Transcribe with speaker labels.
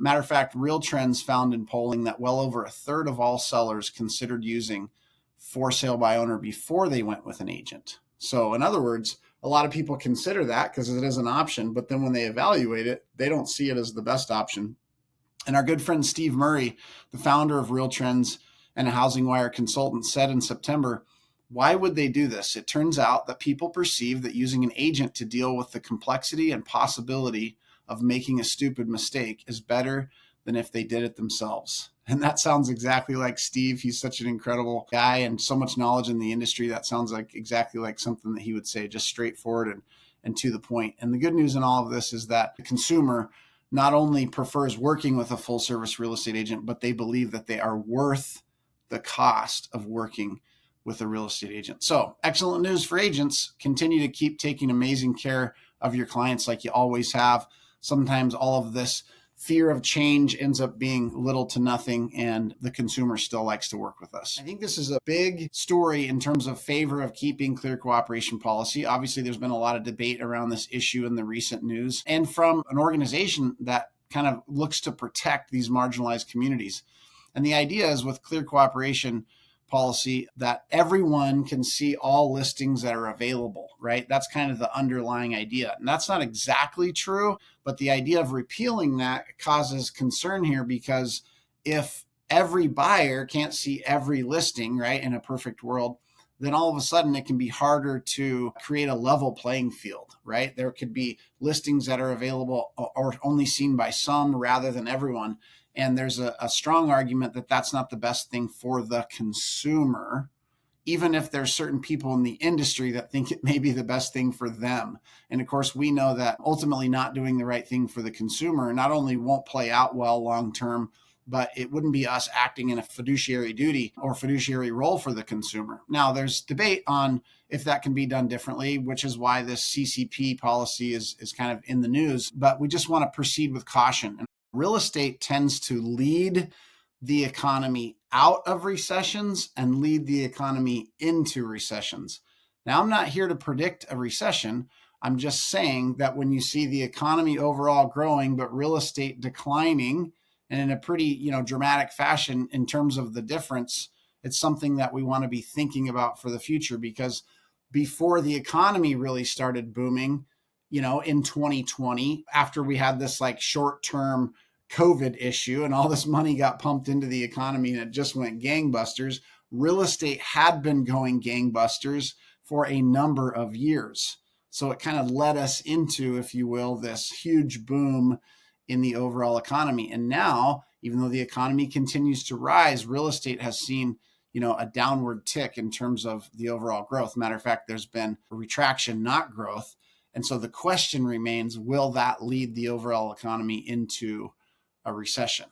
Speaker 1: Matter of fact, Real Trends found in polling that well over a third of all sellers considered using for sale by owner before they went with an agent. So in other words, a lot of people consider that because it is an option, but then when they evaluate it, they don't see it as the best option. And our good friend Steve Murray, the founder of Real Trends and a Housing Wire consultant, said in September, why would they do this? It turns out that people perceive that using an agent to deal with the complexity and possibility of making a stupid mistake is better than if they did it themselves. And that sounds exactly like Steve. He's such an incredible guy and so much knowledge in the industry. That sounds like exactly like something that he would say, just straightforward and to the point. And the good news in all of this is that the consumer not only prefers working with a full service real estate agent, but they believe that they are worth the cost of working with a real estate agent. So excellent news for agents. Continue to keep taking amazing care of your clients like you always have. Sometimes all of this fear of change ends up being little to nothing, and the consumer still likes to work with us. I think this is a big story in terms of favor of keeping clear cooperation policy. Obviously, there's been a lot of debate around this issue in the recent news, and from an organization that kind of looks to protect these marginalized communities. And the idea is with clear cooperation policy that everyone can see all listings that are available, right? That's kind of the underlying idea. And that's not exactly true, but the idea of repealing that causes concern here because if every buyer can't see every listing, right, in a perfect world, then all of a sudden it can be harder to create a level playing field, right? There could be listings that are available or only seen by some rather than everyone. And there's a strong argument that that's not the best thing for the consumer, even if there's certain people in the industry that think it may be the best thing for them. And of course, we know that ultimately not doing the right thing for the consumer not only won't play out well long-term, but it wouldn't be us acting in a fiduciary duty or fiduciary role for the consumer. Now, there's debate on if that can be done differently, which is why this CCP policy is kind of in the news. But we just want to proceed with caution. And real estate tends to lead the economy out of recessions and lead the economy into recessions. Now, I'm not here to predict a recession. I'm just saying that when you see the economy overall growing, but real estate declining, and in a pretty, dramatic fashion in terms of the difference, it's something that we want to be thinking about for the future, because before the economy really started booming, in 2020, after we had this like short-term COVID issue and all this money got pumped into the economy and it just went gangbusters, real estate had been going gangbusters for a number of years. So it kind of led us into, if you will, this huge boom in the overall economy. And now, even though the economy continues to rise, real estate has seen, a downward tick in terms of the overall growth. Matter of fact, there's been a retraction, not growth. And so the question remains, will that lead the overall economy into a recession?